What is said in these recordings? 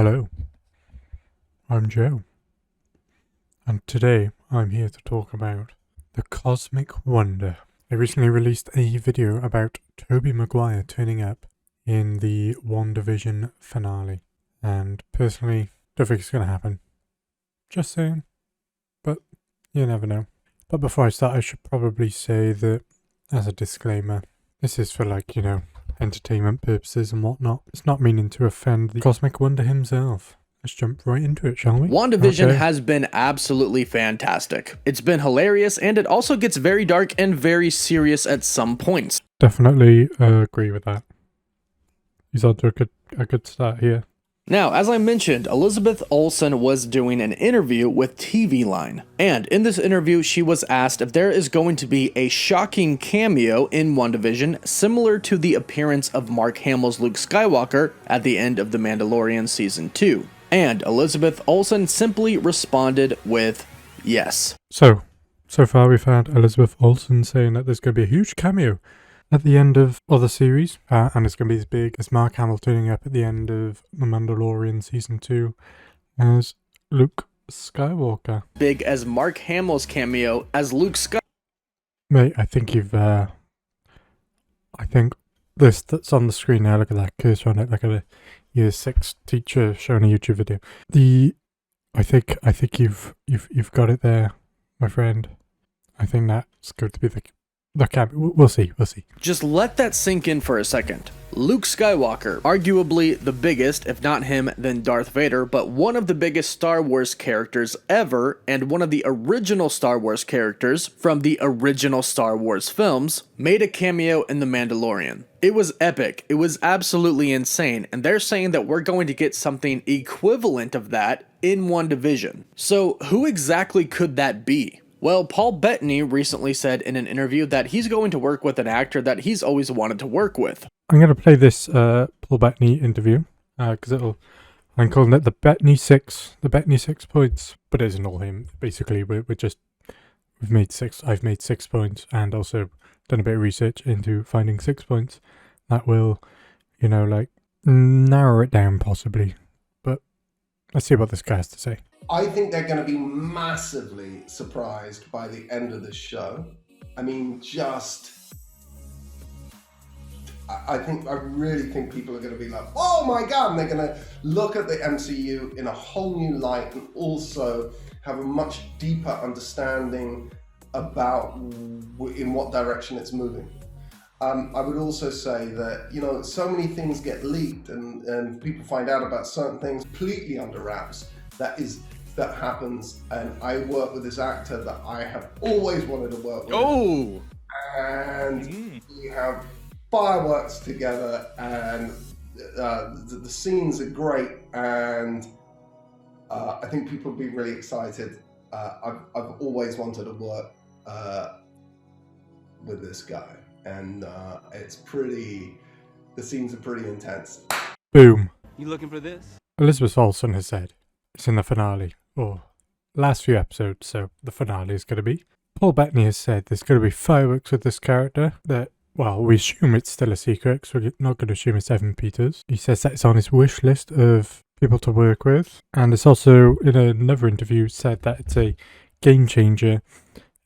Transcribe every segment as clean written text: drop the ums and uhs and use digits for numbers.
Hello, I'm Joe, and today I'm here to talk about the Cosmic Wonder. I recently released a video about Tobey Maguire turning up in the WandaVision finale, and personally, don't think it's going to happen. Just saying, but you never know. But before I start, I should probably say that, as a disclaimer, this is for entertainment purposes and whatnot. It's not meaning to offend the Cosmic Wonder himself. Let's jump right into it, shall we? WandaVision has been absolutely fantastic. It's been hilarious, and it also gets very dark and very serious at some points. Definitely agree with that. He's on to a good start here. Now, as I mentioned, Elizabeth Olsen was doing an interview with TV Line, and in this interview she was asked if there is going to be a shocking cameo in WandaVision similar to the appearance of Mark Hamill's Luke Skywalker at the end of The Mandalorian Season 2. And Elizabeth Olsen simply responded with yes. So far we've had Elizabeth Olsen saying that there's going to be a huge cameo at the end of other series, and it's going to be as big as Mark Hamill turning up at the end of The Mandalorian Season 2 as Luke Skywalker. Big as Mark Hamill's cameo as Luke Skywalker. Mate, I think this that's on the screen now, look at that cursor on it, like a year 6 teacher showing a YouTube video. I think you've got it there, my friend. I think that's going to be the cameo. We'll see. Just let that sink in for a second. Luke Skywalker, arguably the biggest, if not him, then Darth Vader, but one of the biggest Star Wars characters ever, and one of the original Star Wars characters from the original Star Wars films, made a cameo in The Mandalorian. It was epic. It was absolutely insane, and they're saying that we're going to get something equivalent of that in WandaVision. So who exactly could that be? Well, Paul Bettany recently said in an interview that he's going to work with an actor that he's always wanted to work with. I'm going to play this Paul Bettany interview because I'm calling it the Bettany 6 points, but it isn't all him. Basically, I've made 6 points, and also done a bit of research into finding 6 points that will, narrow it down possibly. But let's see what this guy has to say. I think they're going to be massively surprised by the end of this show. I mean, I really think people are going to be like, oh my God, and they're going to look at the MCU in a whole new light and also have a much deeper understanding about in what direction it's moving. I would also say that, so many things get leaked and people find out about certain things completely under wraps. That happens, and I work with this actor that I have always wanted to work with. Oh! And we have fireworks together, and the scenes are great, and I think people will be really excited. I've always wanted to work with this guy, and the scenes are pretty intense. Boom. You looking for this? Elizabeth Olsen has said it's in the finale, or last few episodes, so the finale is going to be. Paul Bettany has said there's going to be fireworks with this character that, well, we assume it's still a secret, because we're not going to assume it's Evan Peters. He says that it's on his wish list of people to work with, and it's also, in another interview, said that it's a game changer,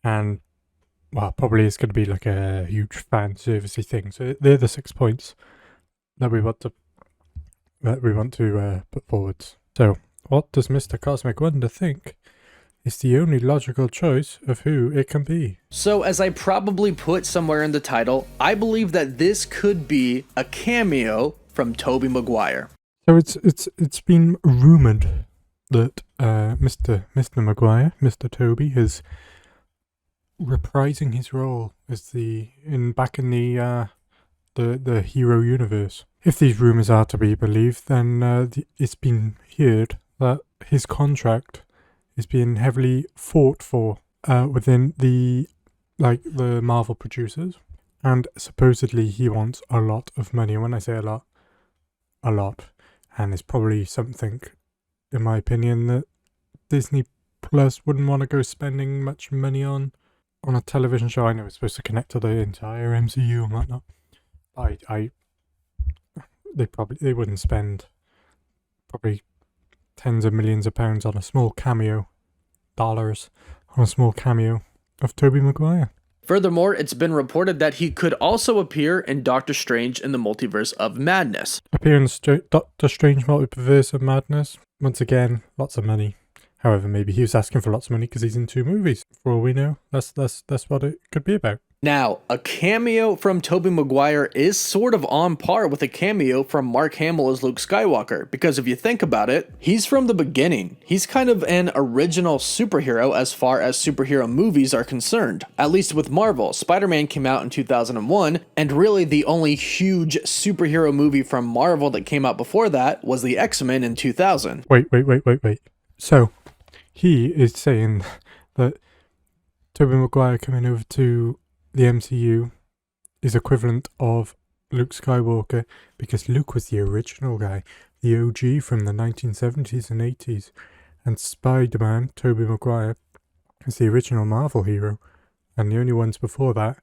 and, well, probably it's going to be like a huge fan servicey thing. So they're the 6 points that we want to put forwards. So, what does Mr. Cosmic Wonder think is the only logical choice of who it can be? So, as I probably put somewhere in the title, I believe that this could be a cameo from Tobey Maguire. So it's been rumored that Mr. Maguire, Mr. Tobey, is reprising his role as back in the hero universe. If these rumors are to be believed, then it's been heard that his contract is being heavily fought for within the Marvel producers, and supposedly he wants a lot of money. And when I say a lot, and it's probably something, in my opinion, that Disney Plus wouldn't want to go spending much money on a television show. I know it's supposed to connect to the entire MCU and whatnot. They wouldn't spend probably tens of millions of pounds on a small cameo, dollars, on a small cameo of Tobey Maguire. Furthermore, it's been reported that he could also appear in Doctor Strange in the Multiverse of Madness. Appear in Doctor Strange Multiverse of Madness. Once again, lots of money. However, maybe he was asking for lots of money because he's in 2 movies. For all we know, that's what it could be about. Now, a cameo from Tobey Maguire is sort of on par with a cameo from Mark Hamill as Luke Skywalker, because if you think about it, he's from the beginning. He's kind of an original superhero as far as superhero movies are concerned. At least with Marvel, Spider-Man came out in 2001, and really the only huge superhero movie from Marvel that came out before that was the X-Men in 2000. Wait. So, he is saying that Tobey Maguire coming over to the MCU is equivalent of Luke Skywalker because Luke was the original guy, the OG from the 1970s and 80s, and Spider-Man, Tobey Maguire, is the original Marvel hero, and the only ones before that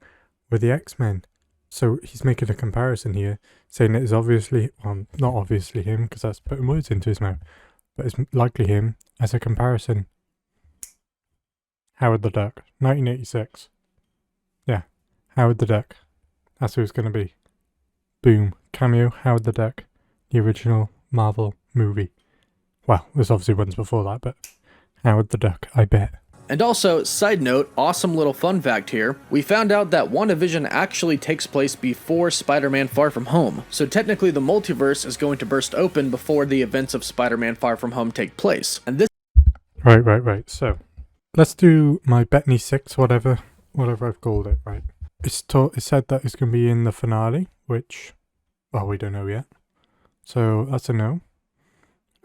were the X-Men. So he's making a comparison here, saying it is obviously, well, not obviously him because that's putting words into his mouth, but it's likely him as a comparison. Howard the Duck, 1986. Yeah, Howard the Duck. That's who it's going to be. Boom. Cameo, Howard the Duck. The original Marvel movie. Well, there's obviously ones before that, but Howard the Duck, I bet. And also, side note, awesome little fun fact here, we found out that WandaVision actually takes place before Spider-Man Far From Home, so technically the multiverse is going to burst open before the events of Spider-Man Far From Home take place. And this... Right. So, let's do my Bettany 6, whatever I've called it, right? It's said that it's going to be in the finale, which, well, we don't know yet. So, that's a no.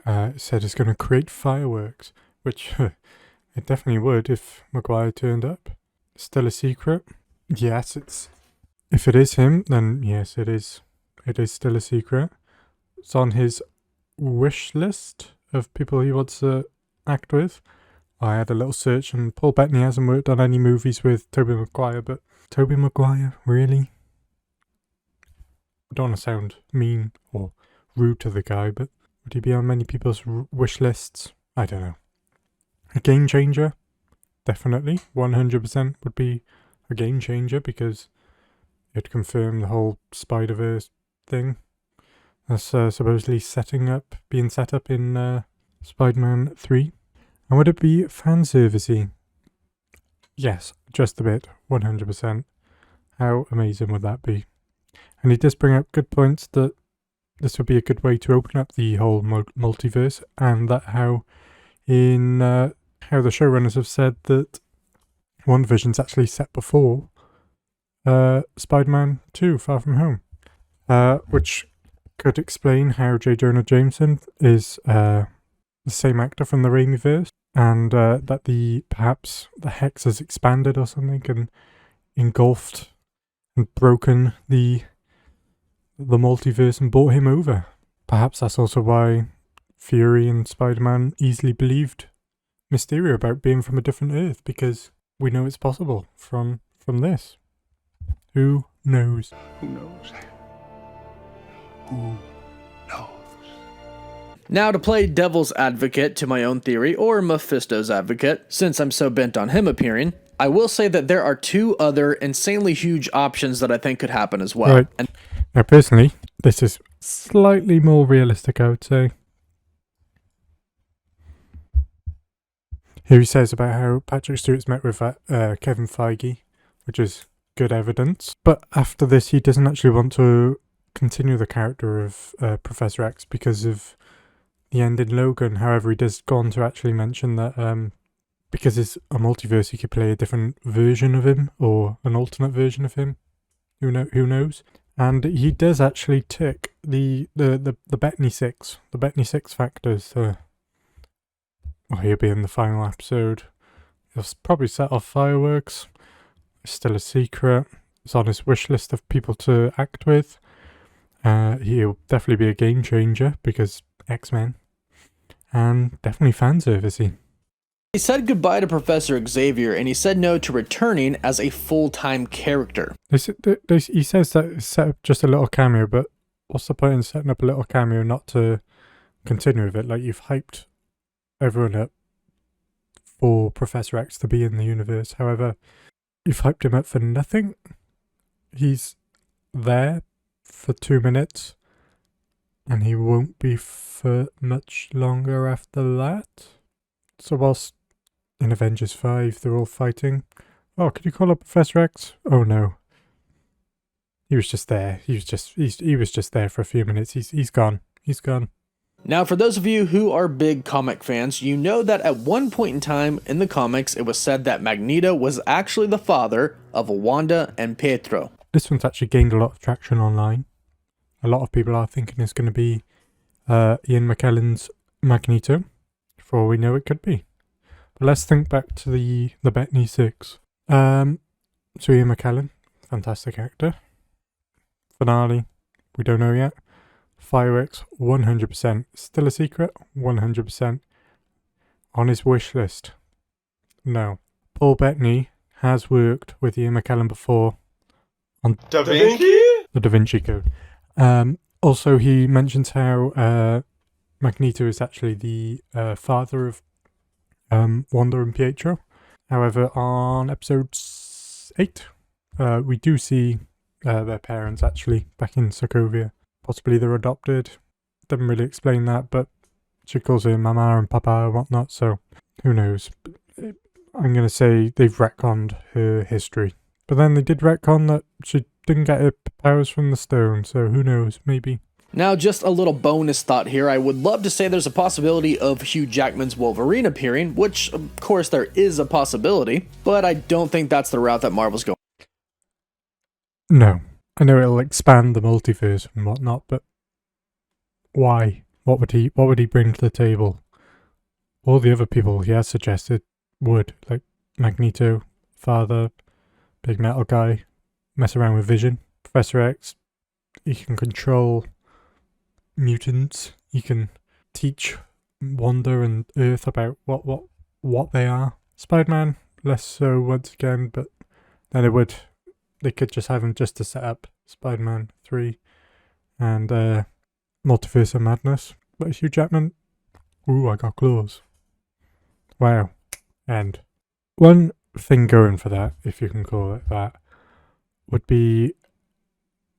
It said it's going to create fireworks, which... It definitely would if Maguire turned up. Still a secret? Yes, it's... If it is him, then yes, it is. It is still a secret. It's on his wish list of people he wants to act with. I had a little search and Paul Bettany hasn't worked on any movies with Tobey Maguire, but Tobey Maguire, really? I don't want to sound mean or rude to the guy, but would he be on many people's wish lists? I don't know. A game changer, definitely, 100% would be a game changer because it'd confirm the whole Spider-Verse thing that's supposedly being set up in Spider-Man 3. And would it be fan servicey? Yes, just a bit, 100%. How amazing would that be? And he does bring up good points that this would be a good way to open up the whole multiverse, and that how the showrunners have said that WandaVision's actually set before Spider-Man 2, Far From Home, which could explain how J. Jonah Jameson is the same actor from the Raimiverse, and that perhaps the hex has expanded or something and engulfed and broken the multiverse and brought him over. Perhaps that's also why Fury and Spider-Man easily believed Mysterio about being from a different Earth, because we know it's possible from this. Who knows? Who knows? Who knows? Now, to play devil's advocate to my own theory, or Mephisto's advocate, since I'm so bent on him appearing, I will say that there are 2 other insanely huge options that I think could happen as well. Right. Now, personally, this is slightly more realistic, I would say. Here he says about how Patrick Stewart's met with Kevin Feige, which is good evidence. But after this, he doesn't actually want to continue the character of Professor X because of the end in Logan. However, he does go on to actually mention that because it's a multiverse, he could play a different version of him or an alternate version of him. Who knows? And he does actually tick the Bettany 6, the Bettany 6 factors. Well, he'll be in the final episode. He'll probably set off fireworks. It's still a secret. It's on his wish list of people to act with. He'll definitely be a game changer because X-Men. And definitely fan servicey. He said goodbye to Professor Xavier, and he said no to returning as a full-time character. He says that it's set up just a little cameo, but what's the point in setting up a little cameo not to continue with it? Like, you've hyped everyone up for Professor X to be in the universe. However, you've hyped him up for nothing. He's there for 2 minutes, and he won't be for much longer after that. So whilst in Avengers 5 they're all fighting, oh, could you call up Professor X? Oh no. He was just there. He was just there for a few minutes. He's gone. He's gone. Now, for those of you who are big comic fans, you know that at one point in time in the comics, it was said that Magneto was actually the father of Wanda and Pietro. This one's actually gained a lot of traction online. A lot of people are thinking it's going to be Ian McKellen's Magneto. For all we know, it could be. But let's think back to the Bettany 6. So Ian McKellen, fantastic actor. Finale, we don't know yet. Fireworks, 100%. Still a secret, 100%. On his wish list, no. Paul Bettany has worked with Ian McKellen before on Da Vinci? the Da Vinci Code. Also, he mentions how Magneto is actually the father of Wanda and Pietro. However, on episode 8, we do see their parents actually back in Sokovia. Possibly they're adopted. Doesn't really explain that, but she calls her Mama and Papa and whatnot, so who knows. I'm going to say they've retconned her history. But then they did retcon that she didn't get her powers from the stone, so who knows, maybe. Now, just a little bonus thought here. I would love to say there's a possibility of Hugh Jackman's Wolverine appearing, which, of course, there is a possibility, but I don't think that's the route that Marvel's going. No. I know it'll expand the multiverse and whatnot, but why? What would he bring to the table? All the other people he has suggested would, like Magneto, Father, Big Metal Guy, mess around with Vision, Professor X. He can control mutants. He can teach Wanda and Earth about what they are. Spider-Man, less so once again, but then they could just have him just to set up Spider-Man 3 and Multiverse of Madness. But Hugh Jackman, ooh, I got claws. Wow. And one thing going for that, if you can call it that, would be,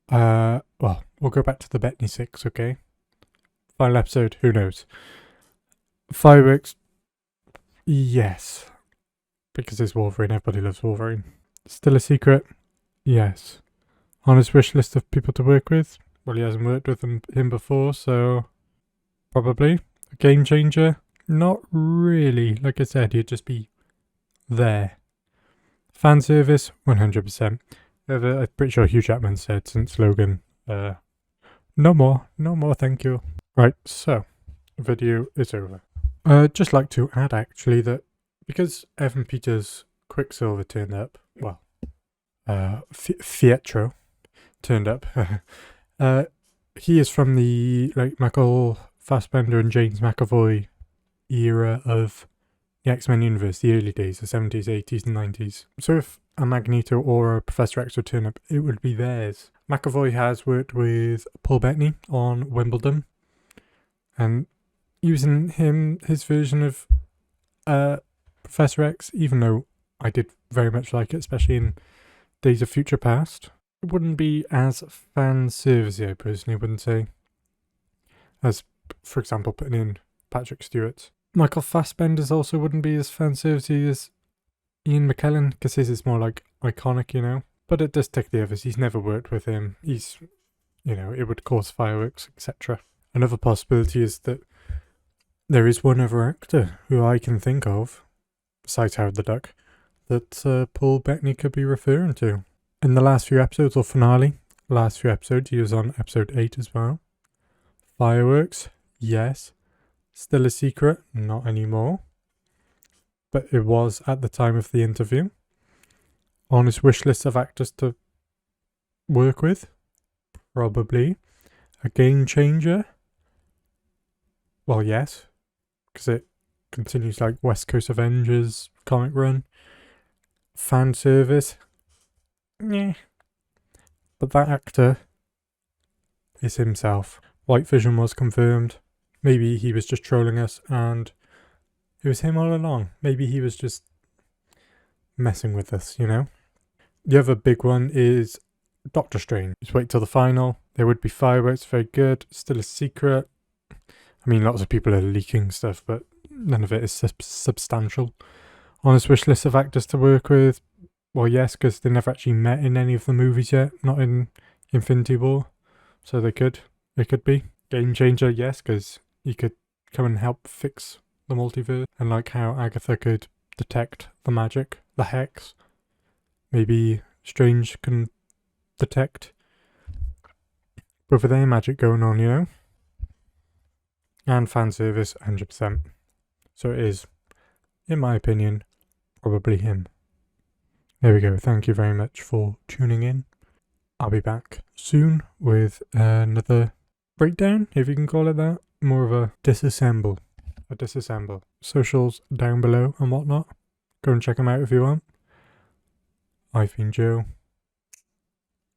well, we'll go back to the Bettany 6, okay? Final episode, who knows? Fireworks, yes. Because it's Wolverine, everybody loves Wolverine. Still a secret? Yes. On his wish list of people to work with? Well, he hasn't worked with him before, so probably. A game changer? Not really. Like I said, he'd just be there. Fan service? 100%. I'm pretty sure Hugh Jackman said since Logan, no more, thank you. Right, so, video is over. Just like to add actually that because Evan Peters' Quicksilver turned up, well, Pietro turned up. He is from the Michael Fassbender and James McAvoy era of the X-Men universe, the early days, the 70s, 80s and 90s. So if a Magneto or a Professor X would turn up, it would be theirs. McAvoy has worked with Paul Bettany on Wimbledon, and using his version of Professor X, even though I did very much like it, especially in Days of Future Past, it wouldn't be as fan-servicey, I personally wouldn't say, as, for example, putting in Patrick Stewart. Michael Fassbender's also wouldn't be as fan-servicey as Ian McKellen, because his is more like iconic, you know. But it does tick the others. He's never worked with him. He's, it would cause fireworks, etc. Another possibility is that there is one other actor who I can think of, besides Howard the Duck, that Paul Bettany could be referring to. In the last few episodes, or finale, last few episodes, he was on episode 8 as well. Fireworks, yes. Still a secret, not anymore. But it was at the time of the interview. On his wish list of actors to work with, probably. A game changer? Well, yes. Because it continues like West Coast Avengers comic run. Fan service? Yeah. But that actor is himself. White Vision was confirmed. Maybe he was just trolling us and It was him all along. Maybe he was just messing with us, you know? The other big one is Doctor Strange. Just wait till the final. There would be fireworks, very good. Still a secret. I mean, lots of people are leaking stuff, but none of it is substantial. On his wish list of actors to work with, well, yes, because they never actually met in any of the movies yet, not in Infinity War. So they could be. Game changer, yes, because he could come and help fix the multiverse. And like how Agatha could detect the magic, the hex. Maybe Strange can detect both of their magic going on, you know? And fan service, 100%. So it is, in my opinion, probably him. There we go. Thank you very much for tuning in. I'll be back soon with another breakdown, if you can call it that. More of a disassemble. Socials down below and whatnot. Go and check them out if you want. I've been Joe.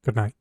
Good night.